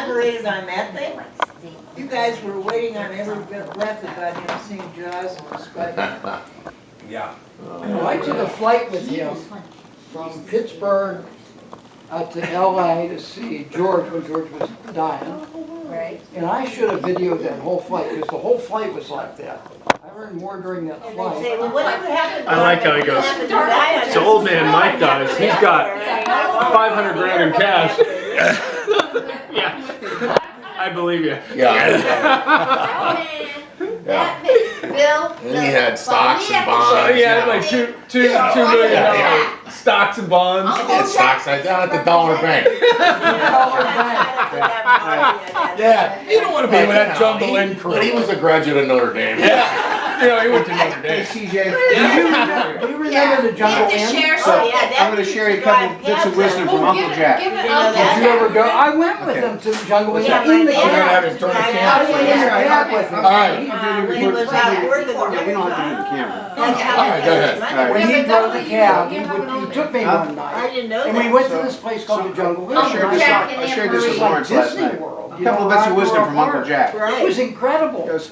elaborated on that thing? You guys were waiting on every breath about him seeing Jaws and the Spider. Yeah. Well, I took a flight with him from Pittsburgh out to LA to see George when George was dying. Right. And I should have videoed that whole flight because the whole flight was like that. I learned more during that And they flight. say, well, what happened? I like how he goes, so old man Mike dies, he's got 500 grand in cash. Yeah, I believe you. Yeah. Bill. And he had stocks and So bonds. he had like $2 million stocks and bonds. He had stocks like down at the Dollar Bank. Yeah, you don't want to be with that Jungle Inn crew. But he was a graduate of Notre Dame. Yeah, you know, he went to Notre Hey, Dame. CJ, Do you remember the Jungle Inn? I'm gonna share you a couple bits of wisdom from Uncle Jack. Give it Did you ever go? I went with him to the Jungle Inn in the We're gonna have cab. him turn the I camera. went in the cab with him. All right. When he was out working. Yeah, we don't have to do the camera. Alright, go ahead. When he drove the cab, he took me one I night. didn't know And we that. went to this place called the Jungle Inn. I shared this, Jack and I shared this Aunt with Marie. Lawrence last Disney night. World. A couple of bits of wisdom from Uncle Jack. It was incredible. He goes,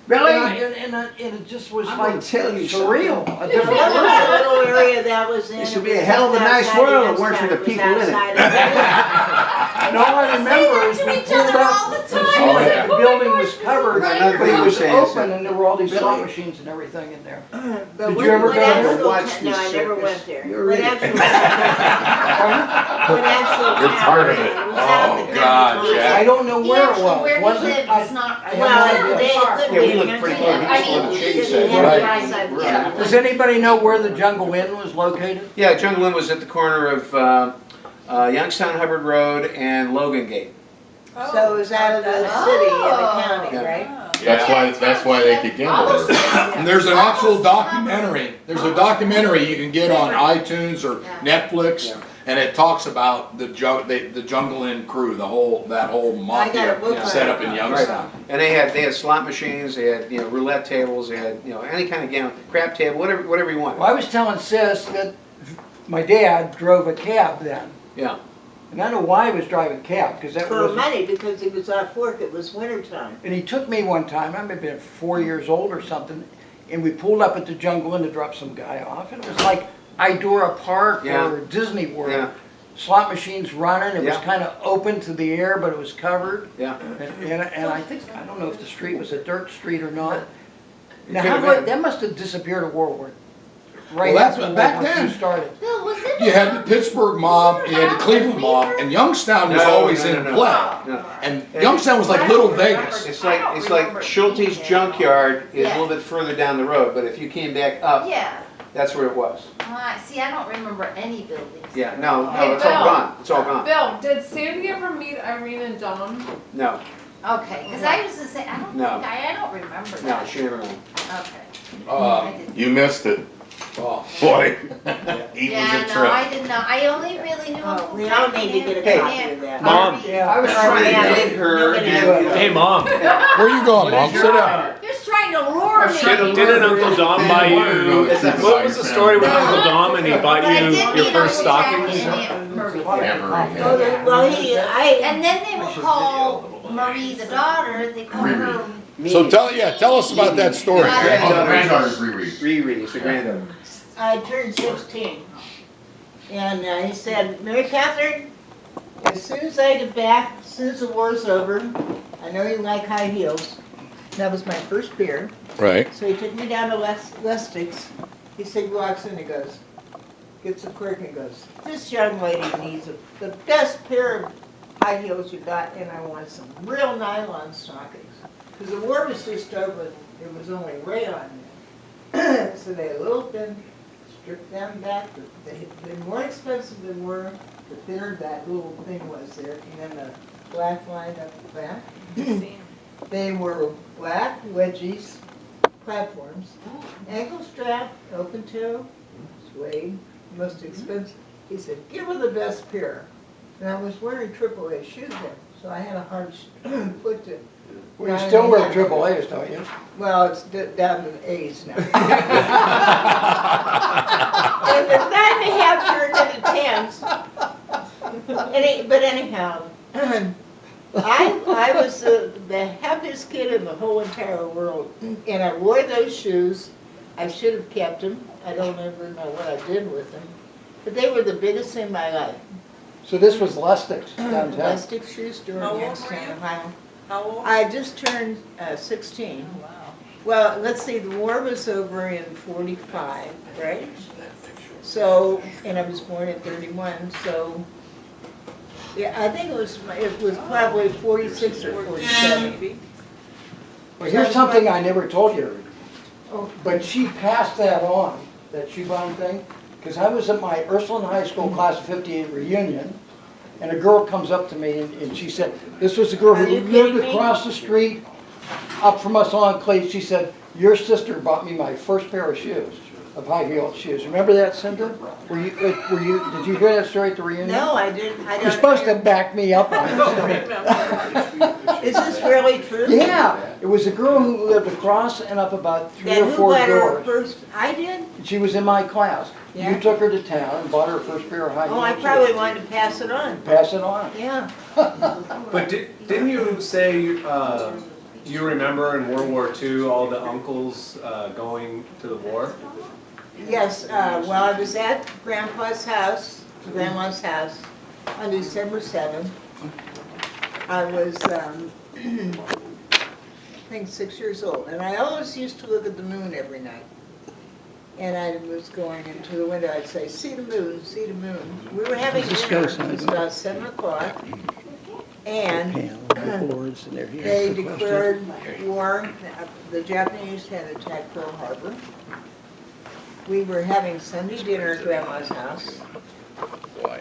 And it just was I'm like gonna tell you surreal. A different What was world. the little area that was in? This would It be a was hell of a just nice outside world if it of weren't for the Youngstown. people in it. And all I remember is we pulled up and Oh, yeah. the building was covered, Another but thing it you was say is open that- and there were all these slot machines and everything in there. But Did when- you ever when go there? actual Watch ta- No, this I never circus. went there. You're When in. actual- when actual You're part of it. town was out Oh, the God, country. Jack. I don't know where it Where was. he Was lived it? I is not. I have Well, no they idea. couldn't Yeah, we be looked in pretty Youngstown. close. I Just mean, the shady You side. didn't have Right. the right side of town. Does anybody know where the Jungle Inn was located? Yeah, Jungle Inn was at the corner of Youngstown Hubbard Road and Logan Gate. So it was out of the city and the county, Yeah. right? That's why they could gamble there. And there's an actual documentary. There's a documentary you can get on iTunes or Netflix, Yeah. and it talks about the Jungle Inn crew, that whole I got a mafia book on set it. up in Youngstown. And they had slot machines, they had roulette tables, they had any kind of game, crap table, whatever you want. Well, I was telling Sis that my dad drove a cab then. Yeah. And I know why he was driving a cab, because that For was, money, because he was off work, it was winter time. and he took me one time, I may have been 4 years old or something, and we pulled up at the Jungle Inn to drop some guy off, and it was like Idora Park Yeah. or Disney World. Yeah. Slot machines running, it was Yeah. kind of open to the air, but it was covered. Yeah. And I think, I don't know if the street was a dirt street or not. Now, could how, have about- been. that must have disappeared at World War, right Well, that's after what- World back War II then. started. Bill, was it? You had the Pittsburgh mob, you had the Cleveland mob, and Youngstown was No, always no, in no, no. play. No. And Youngstown was like little Vegas. It's like Schulte's Junkyard is a little bit further down the road, but if you came back up, Yeah. that's where it was. See, I don't remember any buildings. Yeah, no, Hey, it's all Bill. gone. It's all gone. Bill, did Sandy ever meet Irene and Don? No, Okay, because I was gonna say, I don't No. think, I don't remember no, that. she never went. Okay. Uh, I didn't. You missed it. oh, Boy, he was Yeah, a no, trip. I did not. I only really knew. Oh, Uncle we all Jack need to and get a Hey, copy of that. Mom. Yeah, I was Oh, trying to yeah. get Get her Nobody and, knows. Hey, Mom, where you going, Mom? Sit down. Just trying to lure me. didn't Uncle Dom buy you, It's a- what was the story with Uncle Dom and he bought But I you did your meet first Uncle Jack stockings? and Aunt Marie. Yeah, Oh, well, And then they would call Marie the daughter, they call her. So tell us about that story. Granddaughter's reread. Riri, it's the granddaughter. I turned 16, and he said, Mary Catherine, as soon as I get back, as soon as the war's over, I know you like high heels. That was my first beer. Right. So he took me down to Lestick's. He said, he walks in, he goes, gets a cork and goes, this young lady needs the best pair of high heels you got, and I want some real nylon stockings. Because the war was just over, it was only rayon then. So they had a little thin, stripped them back, they're more expensive than were, the thinner that little thing was there, and then the black line up the back. They were black wedgies, platforms, ankle strap, open toe, suede, most expensive. He said, give her the best pair. And I was wearing AAA shoes then, so I had a hard foot to. Well, you still wear triple A's, don't you? Well, it's down to A's now. And the 9.5 turned into 10s. But anyhow, I was the happiest kid in the whole entire world, and I wore those shoes. I should have kept them. I don't ever know what I did with them, but they were the biggest in my life. So this was Lustig's downtown. Plastic shoe store How in old were Youngstown, you? Ohio. How old? I just turned 16. Well, let's see, the war was over in 45, right? So, and I was born in 31, so, yeah, I think it was probably 46 or 47. Well, here's something I never told you, Oh, but she passed that on, that shoe-bound thing, because I was at my Ursuline High School Class of 58 reunion, and a girl comes up to me and she said, this was a girl Are who you lived kidding me? across the street up from us on Clay. She said, your sister bought me my first pair of shoes, of high-heeled shoes. Remember that, Cinda? Did you hear that story at the reunion? no, I didn't, I don't. You're supposed to back me up on I don't it. remember. Is this really true? Yeah, it was a girl who lived across and up about 3 Then or who 4 got her doors. first, I did? She was in my class. Yeah. You took her to town and bought her first pair of high heels. Oh, I probably wanted to pass it on, Pass it on. yeah. But didn't you say you remember in World War II all the uncles going to the war? Yes, well, I was at Grandma's house on December 7th. I was, I think 6 years old, and I always used to look at the moon every night. And I was going into the window, I'd say, see the moon, see the moon. We were having dinner, it was about 7 o'clock, and they declared war. The Japanese had attacked Pearl Harbor. We were having Sunday dinner at Grandma's house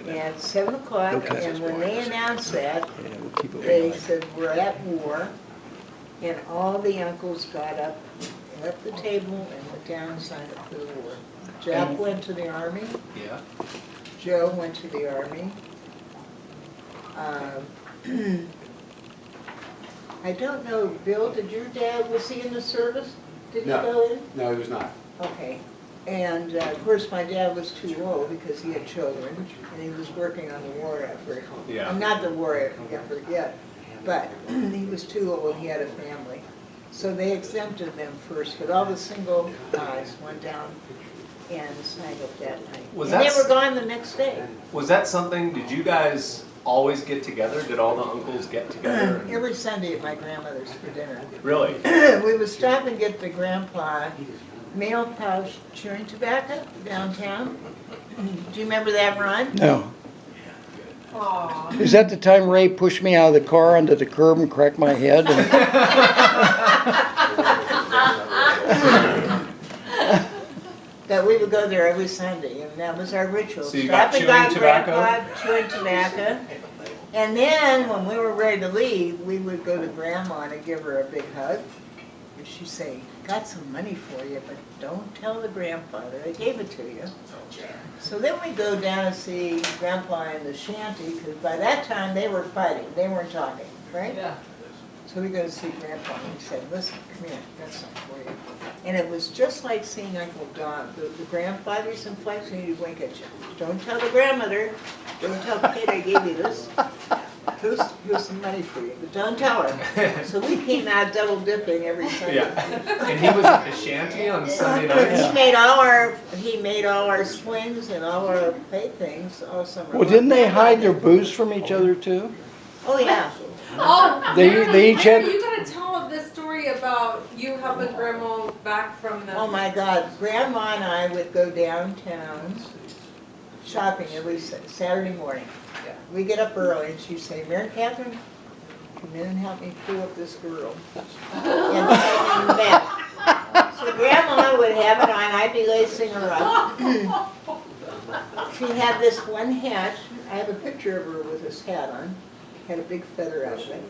at 7 o'clock, and when they announced that, they said, we're at war, and all the uncles got up, left the table, and went down and signed up for the war. Jack went to the Army, Yeah. Joe went to the Army. I don't know, Bill, did your dad, was he in the service? Did he No. go in? No, he was not. Okay. And of course, my dad was too old because he had children, and he was working on the war effort. Yeah. Not the war effort yet, but he was too old, he had a family. So they exempted them first, but all the single guys went down and signed up that night. Was And they that were gone the next day. Was that something, did you guys always get together? Did all the uncles get together? Every Sunday at my grandmother's for dinner. Really? We would stop and get the grandpa mail pouch chewing tobacco downtown. Do you remember that, Ron? No. Aw. Is that the time Ray pushed me out of the car onto the curb and cracked my head? That we would go there every Sunday, and that was our ritual. So you got Stop and chewing tobacco? Grandpa chewing tobacco. And then, when we were ready to leave, we would go to Grandma and give her a big hug. And she'd say, got some money for you, but don't tell the grandfather, I gave it to you. So then we go down and see Grandpa in the shanty, because by that time they were fighting, they weren't talking, right? Yeah. So we go to see Grandpa, and he said, listen, come here, got something for you. And it was just like seeing Uncle Don. The grandfathers in flex, and he'd wink at you. Don't tell the grandmother, don't tell Kate I gave you this. Here's some money for you, but don't tell her. So we came out double dipping every Sunday. Yeah. And he was at the shanty on Sunday nights? He made all our swings and all our playthings all summer. Well, didn't they hide their booze from each other too? Oh, yeah. Oh, They each Mary, had- you gotta tell this story about you helping Grandma back from the. Oh my God, Grandma and I would go downtown shopping every Saturday morning. We get up early and she'd say, Mary Catherine, come in and help me pull up this girl. And so Grandma would have it on, I'd be lacing her up. She had this one hat, I have a picture of her with this hat on, had a big feather out of it.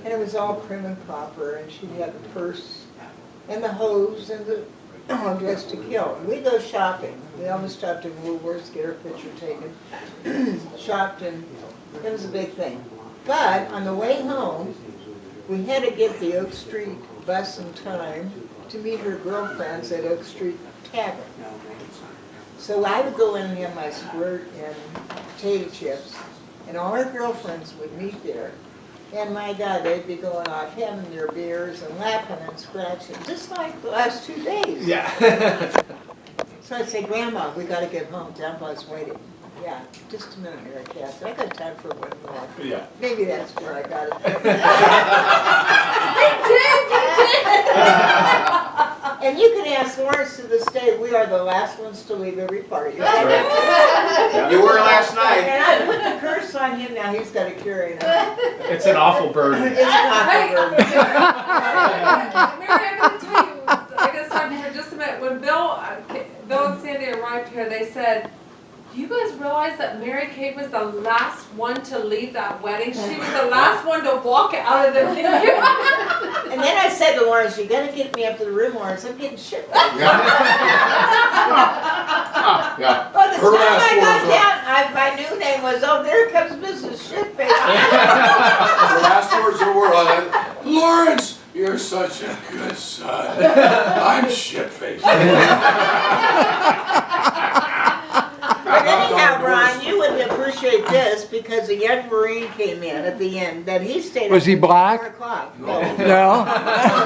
And it was all prim and proper, and she had the purse and the hose and the dress to kill. We go shopping. We always stopped at Woolworths, get our picture taken. Shopped, and it was a big thing. But on the way home, we had to get the Oak Street bus in time to meet her girlfriends at Oak Street Tavern. So I would go in and have my squirt and potato chips, and all our girlfriends would meet there. And my God, they'd be going off having their beers and laughing and scratching, just like the last 2 days. Yeah. So I'd say, Grandma, we gotta get home, Grandpa's waiting. Yeah, just a minute, Mary Cass, I got time for one more. Yeah. Maybe that's where I got it. And you can ask Lawrence to this day, we are the last ones to leave every party. You were last night. And I put the curse on him, now he's gotta carry it out. It's an awful burden. It's not Hey, over. Mary, I gotta tell you, I gotta stop you for just a minute. When Bill and Sandy arrived here, they said, do you guys realize that Mary Kate was the last one to leave that wedding? She was the last one to walk out of the venue. And then I said to Lawrence, you gotta get me up to the room, Lawrence, I'm getting shit. Yeah. By the Her time last I got words down, my new name was, oh, there comes Mrs. Shitface. The last words were, Lawrence, you're such a good son. I'm shit-faced. But anyhow, Ron, you wouldn't appreciate this because a young Marine came in at the end, that he stayed. Was up he until black? 4 o'clock. No. No?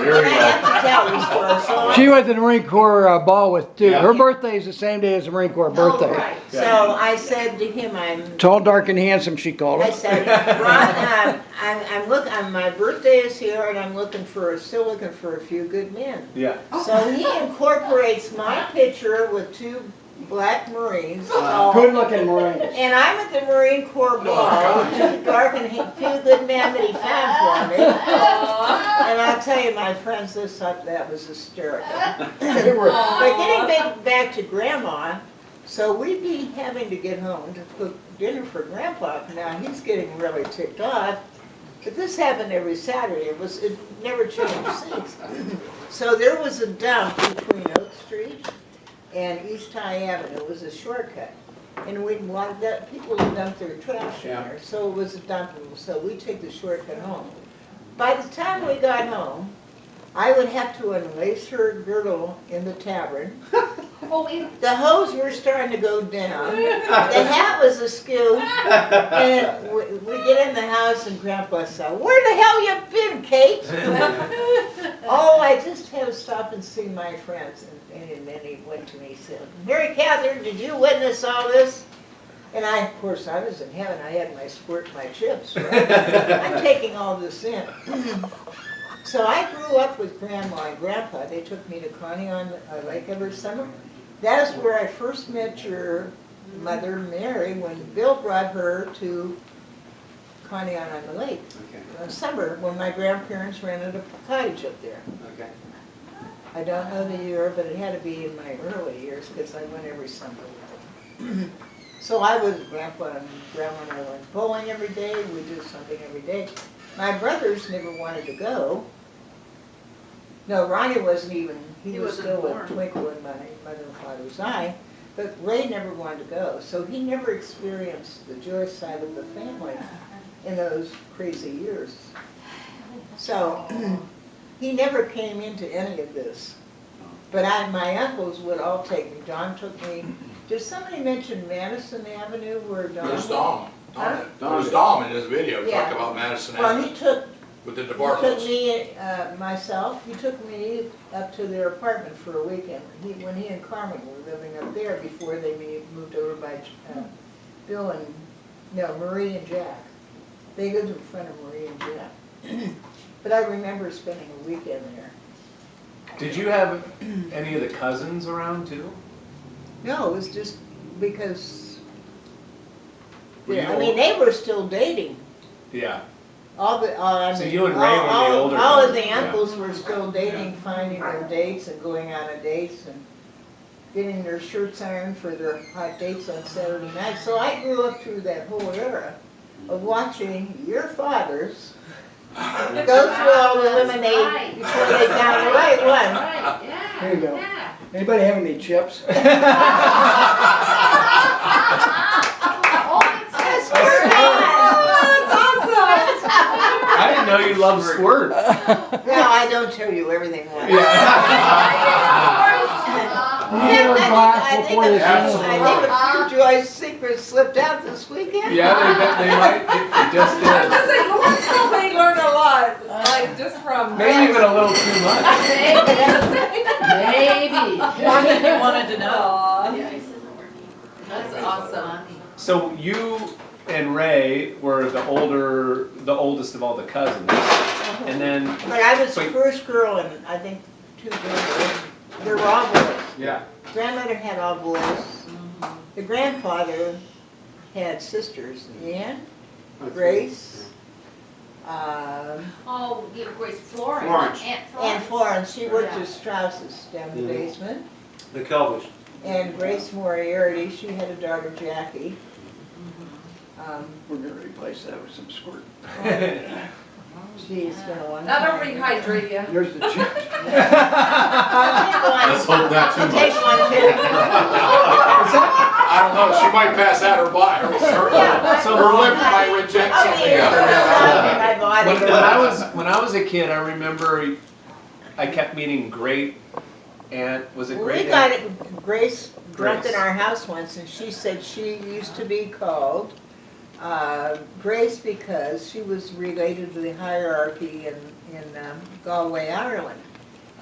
Very I have to tell the story, so. She went to the Marine Corps ball with, dude, Yeah. her birthday is the same day as the Marine Corps Oh, birthday. right. So I said to him, Tall, dark, and handsome, she called I him. said, Ron, my birthday is here and I'm still looking for a few good men. Yeah. So he incorporates my picture with 2 black Marines. all- Good-looking Marines. And I'm at the Marine Corps ball with 2 dark and few good men that he found for me. And I'll tell you, my friends, this thought that was hysterical. But getting back to Grandma, so we'd be having to get home to cook dinner for Grandpa. Now, he's getting really ticked off. But this happened every Saturday. It never changed since. So there was a dump between Oak Street and East High Avenue. It was a shortcut. And people would dump their trash in there. So it was a dumping. So we take the shortcut home. By the time we got home, I would have to unlace her girdle in the tavern. The hose were starting to go down. The hat was askew. And we get in the house and Grandpa said, where the hell you been, Kate? Oh, I just had to stop and see my friends. And then he went to me and said, Mary Catherine, did you witness all this? And of course, I was in heaven. I had my squirt, my chips. Right? I'm taking all this in. So I grew up with Grandma and Grandpa. They took me to Connie on Lake every summer. That is where I first met your mother, Mary, when Bill brought her to Connie on the lake. In summer, when my grandparents rented a cottage up there. Okay. I don't know the year, but it had to be in my early years because I went every summer. So I was Grandpa and Grandma and I went bowling every day. We did something every day. My brothers never wanted to go. No, Ronnie wasn't even, he was still a twinkle in my mother and father's eye. But Ray never wanted to go. So he never experienced the Joyce side of the family in those crazy years. So he never came into any of this. But my uncles would all take me. John took me. Did somebody mention Madison Avenue where Don? It was Dom. Huh? It was Dom in his video, Yeah. talked about Madison Well, Avenue he took with the He took departments. me, myself, he took me up to their apartment for a weekend. When he and Carmen were living up there before they moved over by Bill and, no, Marie and Jack. They lived in front of Marie and Jack. But I remember spending a weekend there. Did you have any of the cousins around too? No, it was just because, Were you I mean, they were still dating. Yeah. I So mean, you and Ray were the older all of cousins, the uncles were still dating, finding their dates and going on a dates and getting their shirts ironed for their hot dates on Saturday night. So I grew up through that whole era of watching your fathers go through all the women before they found the right one. There you go. Anybody have any chips? That's I didn't know you loved squirt. Well, I don't tell you everything. Yeah. get her glass before they I send think it. a few Joyce secrets slipped out this weekend. Yeah, they might. They just I was did. gonna say, Lawrence probably learned a lot, like just from. Maybe even a little too much. Maybe. More than you wanted to know. Aw, that's awesome. So you and Ray were the oldest of all the cousins, and then But I was the Wait. first girl and I think 2 girls. They were all boys. yeah. Grandmother had all boys. The grandfather had sisters, Ann, Grace, Oh, yeah, Grace Florence. Florence. Aunt Florence. and Florence. She worked Yeah. at Strauss's down in the basement. The Kelvers. And Grace Moriarty, she had a daughter, Jackie. We're gonna replace that with some squirt. She's been a one. That'll rehydrate you. Here's the chick. Let's hope not too I'll take much. one too. I don't know, she might pass that or buy her. Her liver might reject Oh, something yeah, else. my body. When I was a kid, I remember I kept meeting great aunt. Was it We great got aunt? it, Grace dreamt Grace. in our house once and she said she used to be called Grace because she was related to the hierarchy in Galway, Ireland.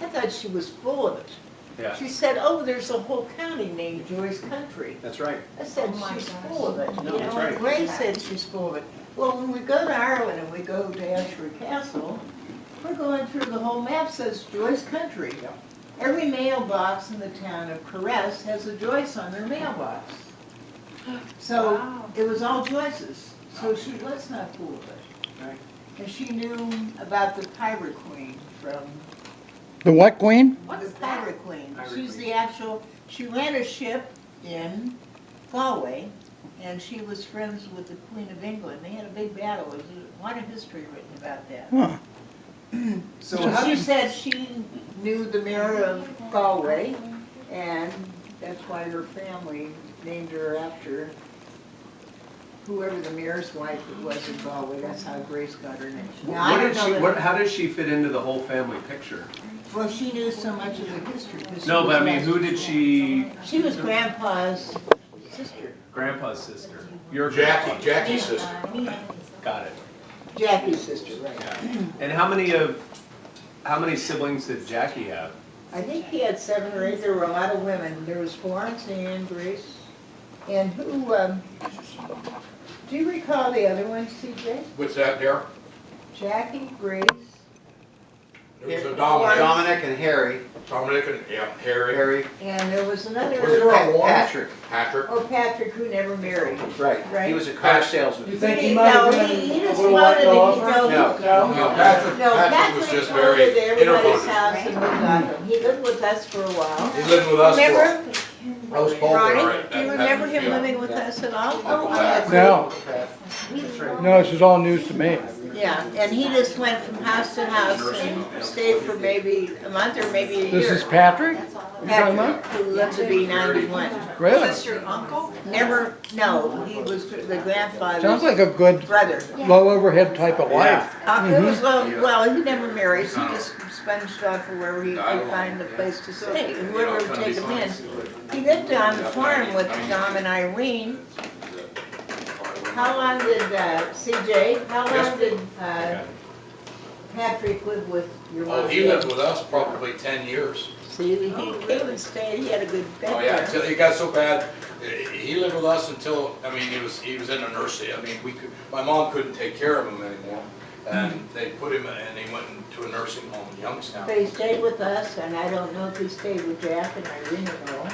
I thought she was full of it. Yeah. She said, oh, there's a whole county named Joyce Country. That's right. I said, she's full of it. No, You that's know, right. and Grace said she's full of it. Well, when we go to Ireland and we go to Ashford Castle, we're going through the whole map says Joyce Country. Every mailbox in the town of Caress has a Joyce on their mailbox. So it was all Joyce's. So she was not full of it. Right. And she knew about the Pirate Queen from The what queen? the Pirate Queen. Pirate She's Queen. the actual, she ran a ship in Galway, and she was friends with the Queen of England. They had a big battle. There's a lot of history written about that. Huh. So how She did said she knew the mayor of Galway, and that's why her family named her after whoever the mayor's wife was in Galway. That's how Grace got her name. Now, I what don't did know she? that- What? How does she fit into the whole family picture? Well, she knew so much of the history. 'cause she No, was but I mean, last- who did she? She was Grandpa's sister, Grandpa's sister. Your Jackie, grandpa. Jackie's sister. Got it. Jackie's sister, right? Yeah. And how many siblings did Jackie have? I think he had 7 or 8. There were a lot of women. There was Florence, Ann, Grace, and who, do you recall the other one, CJ? What's that there? Jackie, Grace, There was a Dominic, Dominic and Harry. Dominic and, yeah, Harry, Harry. and there was another. Was there a woman? Patrick. Patrick. Oh, Patrick, who never married. Right. Right. He was a car salesman. You think he He- might no, have he been just a little like wanted to, Oliver? no, No, Patrick was just moved very to everybody's introverted. house and moved on. He lived with us for a while. He lived with us Remember, I was Paul Ronnie, there at do you that remember time, him yeah. living with us at all? No, Right. no, this is all news to me. Yeah, and he just went from house to house and stayed for maybe a month or maybe a year. This is Patrick? You talking about? Patrick, who lived to be 91. Really? Your uncle? Never, no, he was the grandfather's Sounds like a good brother. low overhead type of life. It was, well, he never married, he just sponged off wherever he could find a place to stay, and whoever would take him in. He lived on the farm with Dom and Irene. How long did, CJ, how long did Patrick live with your mom? Oh, he lived with us probably 10 years. See, he came and stayed, he had a good bed Oh, yeah, there. until it got so bad, he lived with us until, I mean, he was in a nursery. I mean, my mom couldn't take care of him anymore. And they put him, and he went to a nursing home in Youngstown. But he stayed with us, and I don't know if he stayed with Jack and Irene at all.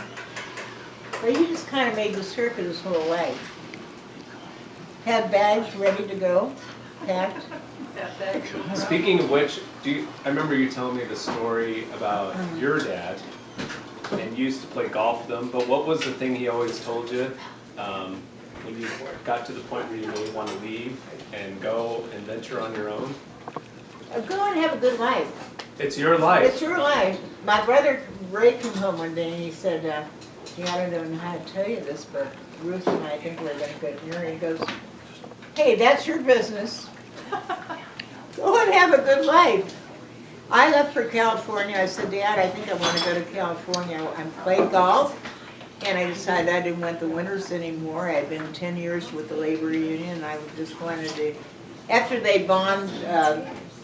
But he just kind of made the circuit his whole life. Had bags ready to go, packed. Speaking of which, I remember you telling me the story about your dad, and you used to play golf with him, but what was the thing he always told you when you got to the point where you really want to leave and go and venture on your own? Go and have a good life. It's your life. It's your life. My brother Ray came home one day and he said, yeah, I don't know how to tell you this, but Ruth and I think we're going to get married. He goes, hey, that's your business. Go and have a good life. I left for California. I said, Dad, I think I want to go to California. I played golf, and I decided I didn't want the winters anymore. I had been 10 years with the labor union, and I just wanted to. After they bombed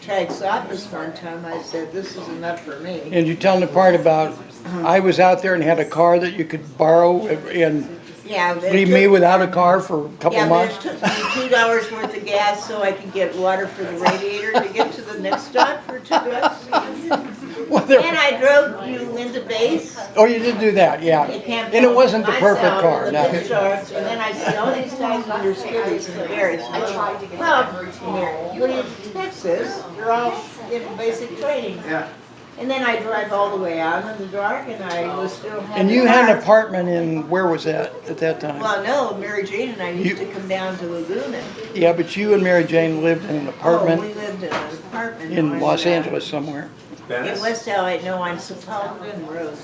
Tag's office one time, I said, this is enough for me. And you tell them the part about, I was out there and had a car that you could borrow and Yeah, it leave me took- without a car for a couple Yeah, but it months? took me $2 worth of gas so I could get water for the radiator to get to the next stop for $2. Well, there- And I drove you into base. Oh, you did do that, yeah. And it wasn't the perfect car, no. And then I said, all these guys in your skivvies for Barry. Well, Mary, what do you fix this? You're all in basic training. Yeah. And then I drive all the way out in the dark and I was still having. And you had an apartment in, where was that at that time? Well, no, Mary Jane and I used to come down to Laguna. Yeah, but you and Mary Jane lived in an Oh, apartment we lived in an apartment. in on, Los Angeles somewhere. In Venice? West LA, no, on Sepulveda Road.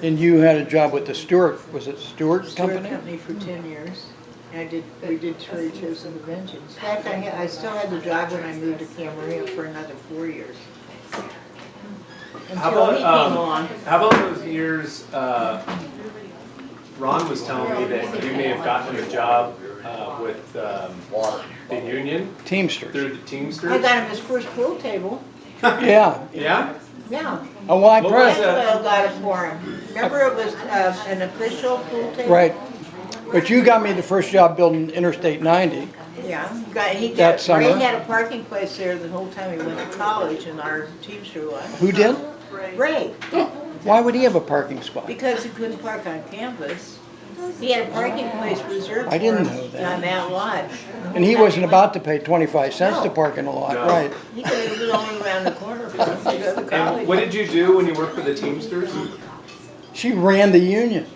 And you had a job with the Stewart, was it Stewart Stewart Company? Company for 10 years. And we did Cherry Chips and the Vengeance. In fact, I still had the job when I moved to Camarillo for another 4 years. How Until he came about, along. how about those years, Ron was telling me that you may have gotten a job with the union Teamsters. through the Teamsters? I got him his first pool table. Yeah. Yeah? Yeah. Oh, well, I What was pressed, that? Angelo got it for him. Remember it was an official pool table? right. But you got me the first job building Interstate 90. Yeah. He That got, summer. Ray had a parking place there the whole time he went to college in our Teamster one. Who did? Ray, Why would he have a parking spot? because he couldn't park on campus. He had a parking place reserved for I didn't him know that. on Mount Lodge. And he wasn't about to pay 25 cents to park in a lot, No. right? He could have been only around the corner from him to go to And college. what did you do when you worked for the Teamsters? She ran the union.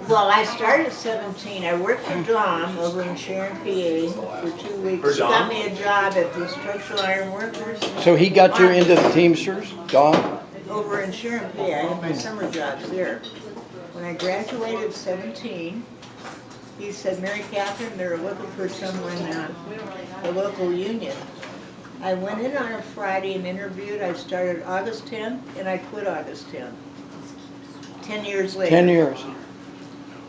Well, I started at 17. I worked for Dom over in Sharon, PA for 2 weeks. For He Dom? got me a job at the Structural Iron Workers So he got you into the Teamsters, Don? over in Sharon, PA. I had my summer jobs there. When I graduated at 17, he said, Mary Catherine, they're looking for someone, a local union. I went in on a Friday and interviewed. I started August 10th and I quit August 10th. 10 years later. 10 years.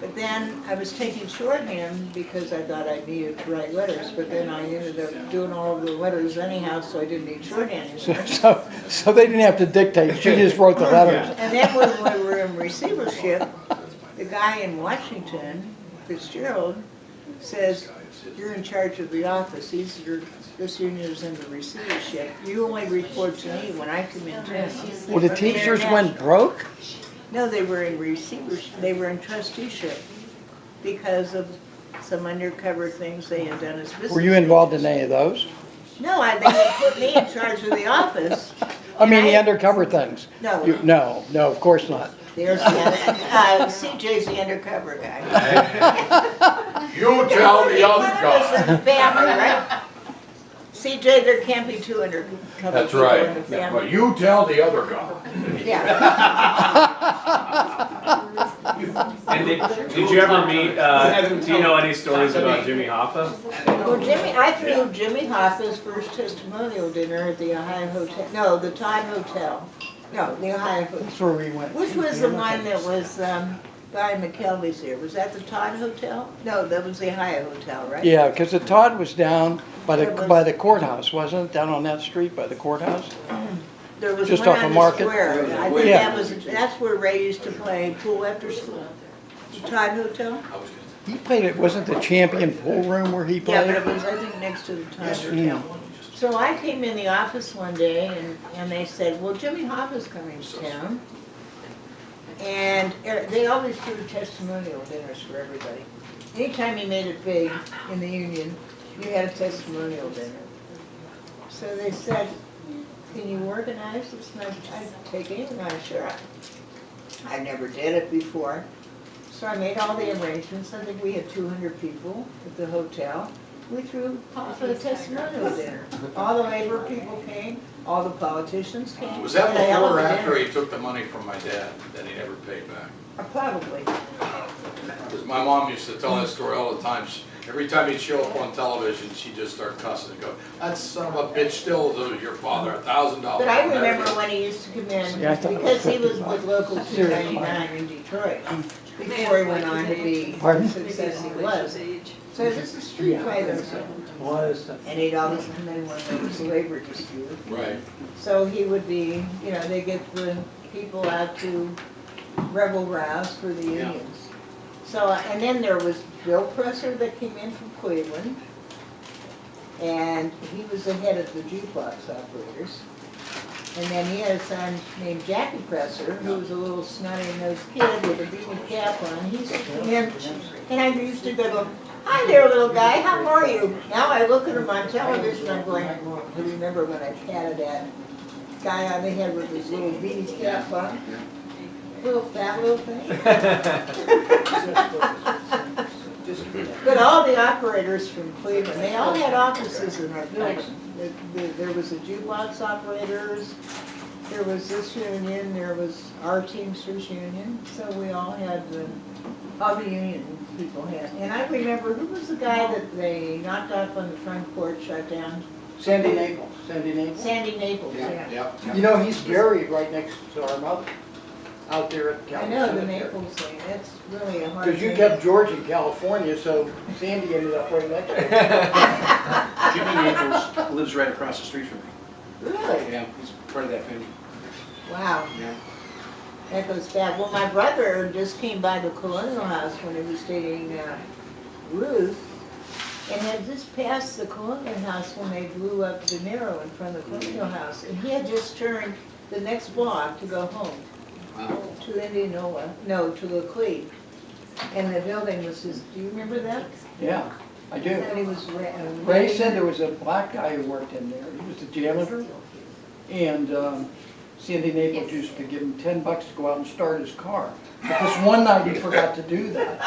But then I was taking shorthand because I thought I needed to write letters, but then I ended up doing all of the letters anyhow, so I didn't need shorthand So, anymore. so they didn't have to dictate, she just wrote the letters. And then when we were in receivership, the guy in Washington, Fitzgerald, says, you're in charge of the office, this union is in the receivership. You only report to me when I come in town. Well, the Teamsters went broke? No, they were in receivership, they were in trusteeship because of some undercover things they had done as business. Were you involved in any of those? No, they put me in charge of the office. I mean, the And undercover things? No. No, of course not. There's the CJ's the undercover guy. You tell the other guy. It's a family, right? CJ, there can't be two undercover That's people in the right. But family. you tell the other guy. Yeah. And did you ever meet, do you know any stories about Jimmy Hoffa? Well, I threw Jimmy Hoffa's first testimonial dinner at the Ohio Hotel, no, the Todd Hotel. No, the Ohio Hotel. That's where we went. Which was the one that was, Guy McKelvey's there? Was that the Todd Hotel? No, that was the Ohio Hotel, right? Yeah, because the Todd was down by the courthouse, wasn't it? Down on that street by the courthouse? There was Just one off on of the Market? square. I think Yeah. that's where Ray used to play pool after school. The Todd Hotel? He played it, wasn't the Champion Pool Room where he Yeah, but played? it was, I think, next to the Todd Hotel. So I came in the office one day and they said, well, Jimmy Hoffa's coming to town. And they always do testimonial dinners for everybody. Anytime he made it big in the union, you had a testimonial dinner. So they said, can you organize this? And I take anything on, sure. I never did it before. So I made all the arrangements. I think we had 200 people at the hotel. We threw off a testimonial dinner. All the labor people came, all the politicians came. Was that We had a hell of before or a after dinner. he took the money from my dad that he never paid back? Probably. Because my mom used to tell that story all the time. Every time he'd show up on television, she'd just start cussing and go, "That son of a bitch still owes your father $1,000." But I remember when he used to come in, Yeah, I thought it because was- he was with Local 299 in Detroit, before he went on to be the Pardon? success he was. So this is street fighter. Was. And he'd always come in when there was a labor dispute. Right. So he would be, you know, they get the people out to rebel rouse for the unions. So, and then there was Bill Presser that came in from Cleveland. And he was the head of the jukebox operators. And then he had a son named Jackie Presser, who was a little snotty-nosed kid with a beanie cap on. He used to come in, and I used to go, "Hi there, little guy, how are you?" Now I look at him on television, I'm going, I remember when I patted that guy on the head with his little beanie cap on. Little fat little thing. But all the operators from Cleveland, they all had offices in our building. There was the jukebox operators, there was this union, there was our Teamsters union, so we all had all the union people had. And I remember, who was the guy that they knocked off on the front porch, shut down? Sandy Naples, Sandy Naples. Sandy Naples, yeah. Yep. You know, he's buried right next to our mother, out there at I Calvary know, the Cemetery. Naples thing, that's really a hard Because you thing. kept George in California, so Sandy ended up right next to him. Jimmy Naples lives right across the street from me. Really? Yeah, he's part of that family. Wow. Yeah. That goes back. Well, my brother just came by the Colonial House when he was dating Ruth, and had just passed the Colonial House when they blew up De Niro in front of the Colonial House. And he had just turned the next block to go home, Wow. to Indianola, no, to Laclede. And the building was his, do you remember that? Yeah, I do. And he was Ray said there was a black guy who worked in there. He was the janitor. And Sandy Naples used to give him $10 to go out and start his car. But this one night he forgot to do that.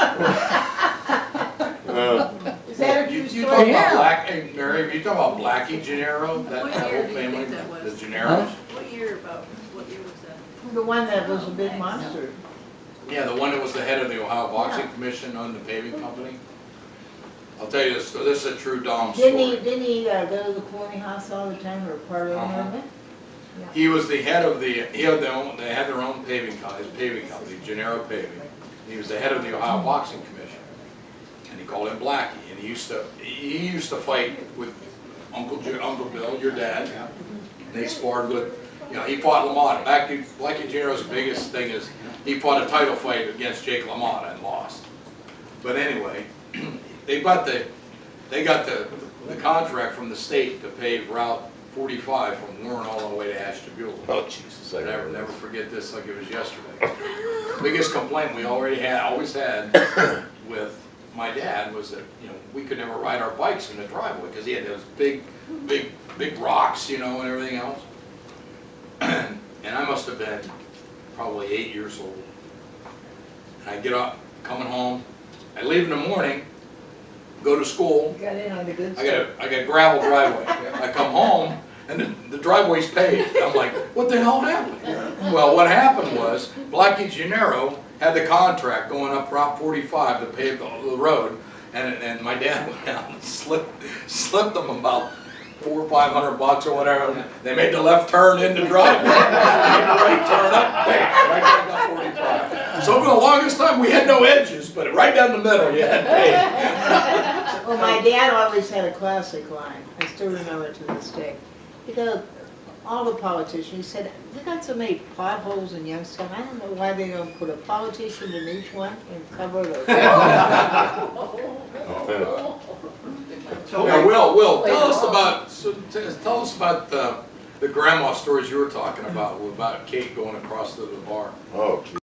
Is that a You true talk story? about Black, hey, Mary, you talk about Blackie Gennaro, that What whole year do you family, think that was? the Gennaros? What year was that? The one that was a big monster. Yeah, the one that was the head of the Ohio Boxing Commission on the paving company. I'll tell you this, this is a true Dom story. Didn't he go to the Colonial House all the time, or part of it? He was the head of the, they had their own paving company, Gennaro Paving. He was the head of the Ohio Boxing Commission. And he called him Blackie, and he used to fight with Uncle Bill, your dad. And they sparred with, you know, he fought LaMotta. Blackie Gennaro's biggest thing is, he fought a title fight against Jake LaMotta and lost. But anyway, they got the contract from the state to pave Route 45 from Warren all the way to Ashtabula. Oh, Jesus. I I'll never forget this like it was yesterday. Biggest complaint we always had with my dad was that, you know, we could never ride our bikes in the driveway because he had those big rocks, you know, and everything else. And I must have been probably 8 years old. And I get up, coming home, I leave in the morning, go to school. Got in on the good I stuff. got a gravel driveway. I come home and the driveway's paved. I'm like, what the hell happened? Well, what happened was Blackie Gennaro had the contract going up Route 45 to pave the road, and my dad went out and slipped them about $400 or $500 or whatever. They made the left turn in the driveway, made the right turn up, bam, right down 45. So for the longest time we had no edges, but right down the middle you had paved. Well, my dad always had a classic line. I still remember it to this day. He goes, all the politicians, he said, we got so many potholes in Youngstown, I don't know why they don't put a politician in each one and cover those. Yeah, Will, tell us about the grandma stories you were talking about Kate going across to the bar. Oh, gee.